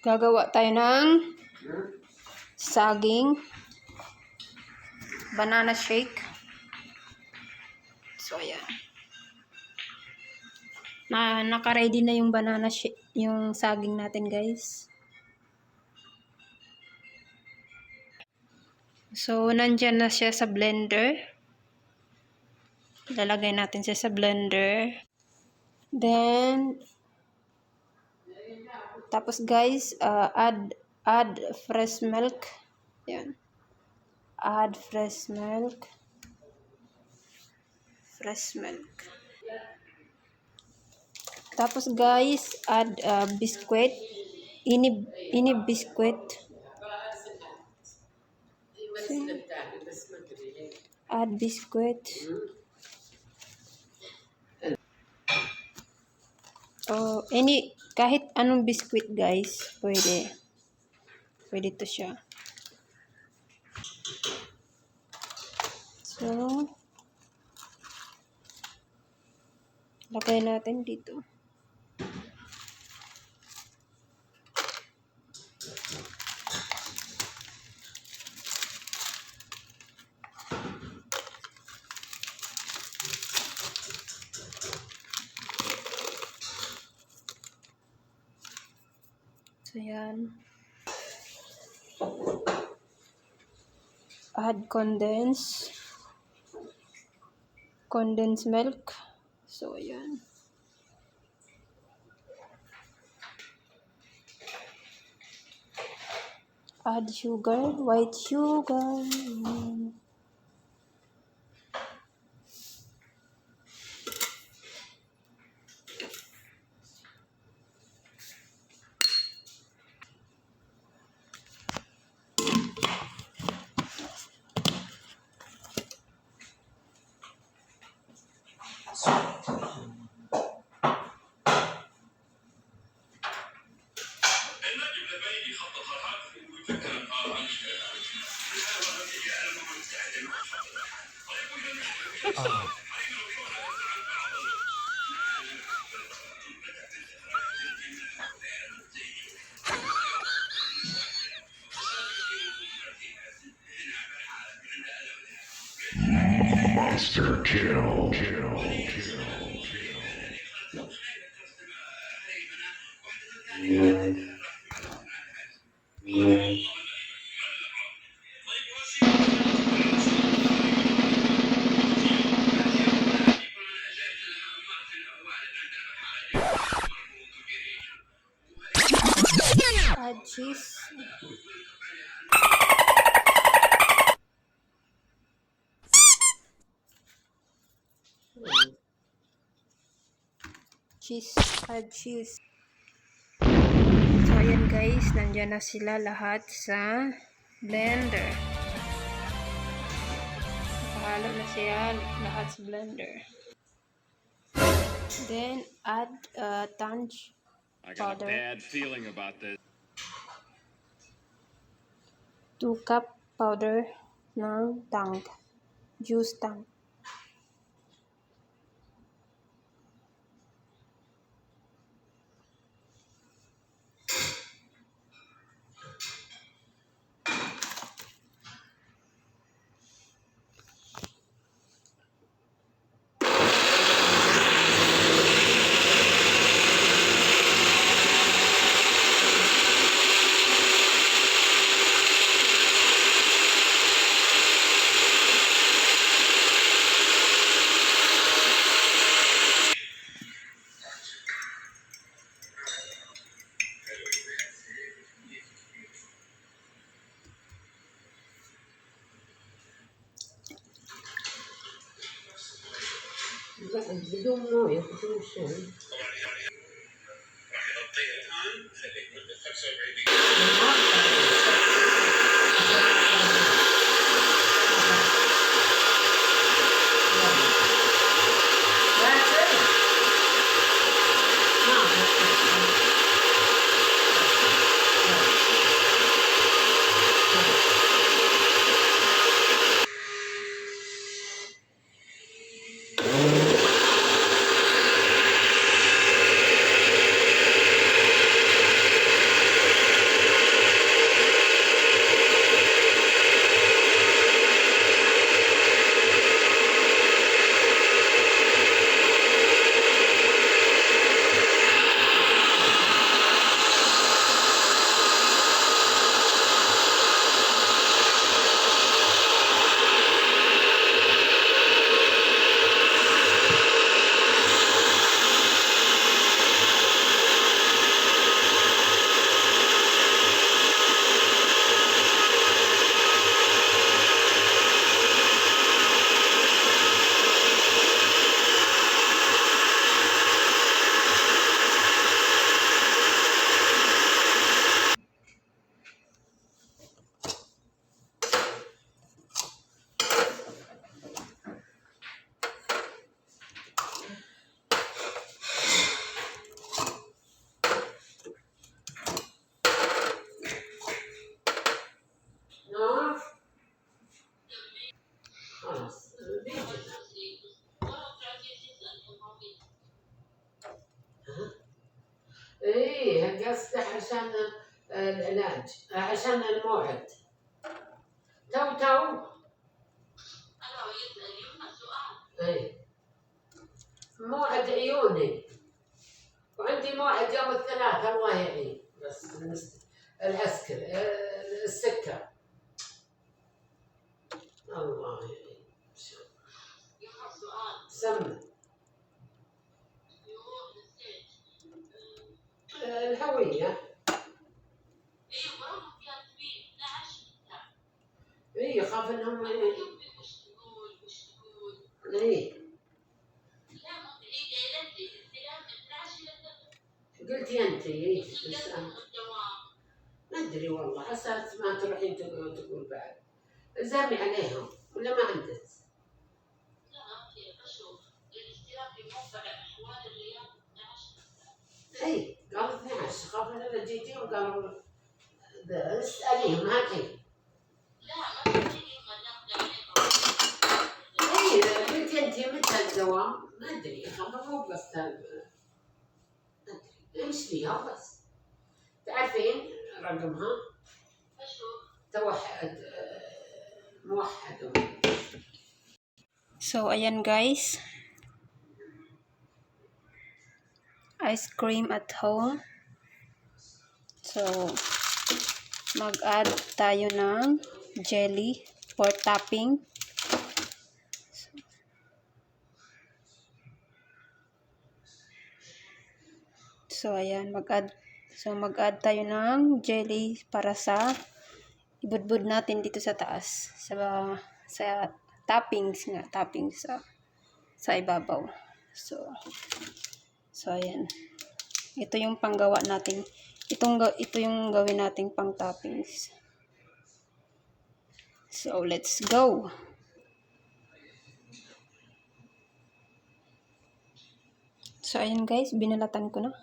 Gagawa tayo ng saging banana shake. So ayan. Naka-ready na yung banana shake, yung saging natin, guys. So nandiyan na siya sa blender. Lalagay natin siya sa blender. Then tapos guys, add fresh milk. Yan. Add fresh milk. Fresh milk. Tapos guys, add biscuit. Ini biscuit. Add biscuit. Oh, kahit anong biscuit guys, pwede. Pwede to siya. So, lagay natin dito. So, yan. Add condensed milk. So, yan. Add sugar, white sugar. Monster kill. Add cheese. Add cheese. So, ayan guys, nandiyan na sila lahat sa blender. Nakahalo na siya lahat sa blender. Then, add tangy powder. I got a bad feeling about this. 2 cup powder ng tang. Juice tang. بدون مويه بدون شيء. قصده عشان العلاج، عشان الموعد. تو اي موعد عيوني، وعندي موعد يوم الثلاثاء الله يعين. بس العسكر السكر الله يعين. سمى الهوية. اي يخاف انهم اي قلتي انت ايش ما ادري والله. حسيت ما تروحين تقول بعد زامي عليهم ولا ما عندك؟ اي قالوا 12 خافوا انا جيتي وقالوا اساليهم هاكي. اي قلت انت متى الدوام؟ ما ادري خافوا مو بس ما ادري ايش فيها. بس تعرفين رقمها توحد موحد. So, ayan guys. Ice cream at home. So, mag-add tayo ng jelly for topping. So, ayan. Mag-add tayo ng jelly para sa ibudbud natin dito sa taas. Sa toppings nga. Toppings sa ibabaw. So, ayan. Ito yung panggawa natin. Ito yung gawin nating pang toppings. So, let's go! So, ayan guys. Binalatan ko na.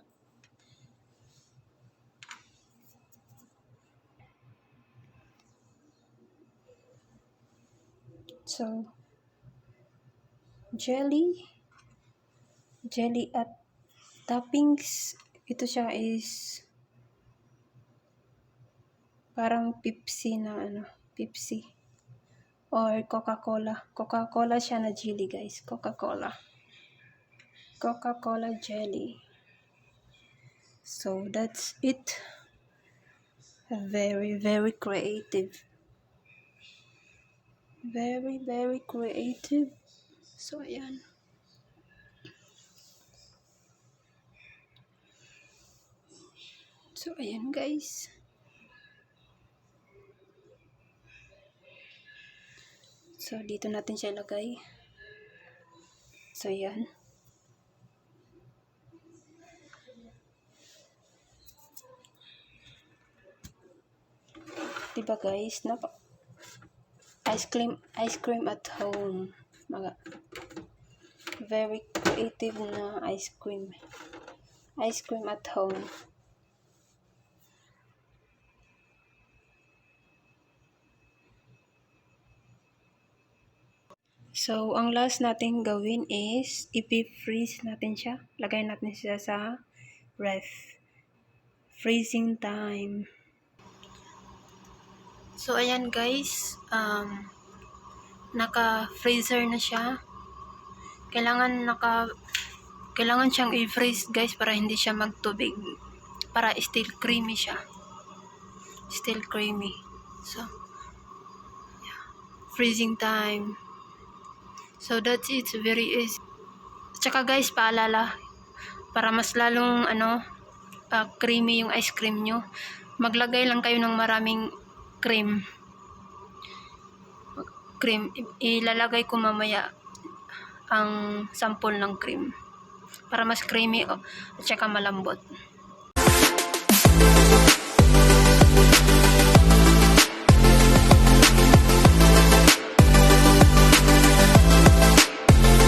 So, jelly at toppings. Ito siya is parang Pepsi na Pepsi or Coca-Cola. Coca-Cola siya na jelly guys. Coca-Cola jelly. So that's it. Very, very creative. Very, very creative. So ayan. So ayan guys. So dito natin siya ilagay. So ayan. Diba guys, ice cream at home. Very creative na ice cream at home. So, ang last natin gawin is i-freeze natin siya. Lagay natin siya sa ref. Freezing time. So, ayan guys. Naka-freezer na siya. Kailangan siyang i-freeze guys para hindi siya magtubig. Para still creamy siya. Still creamy. So, yeah. Freezing time. So, that's it. Very easy. Tsaka guys, paalala. Para mas lalong, creamy yung ice cream nyo. Maglagay lang kayo ng maraming cream. Ilalagay ko mamaya ang sample ng cream. Para mas creamy at tsaka malambot.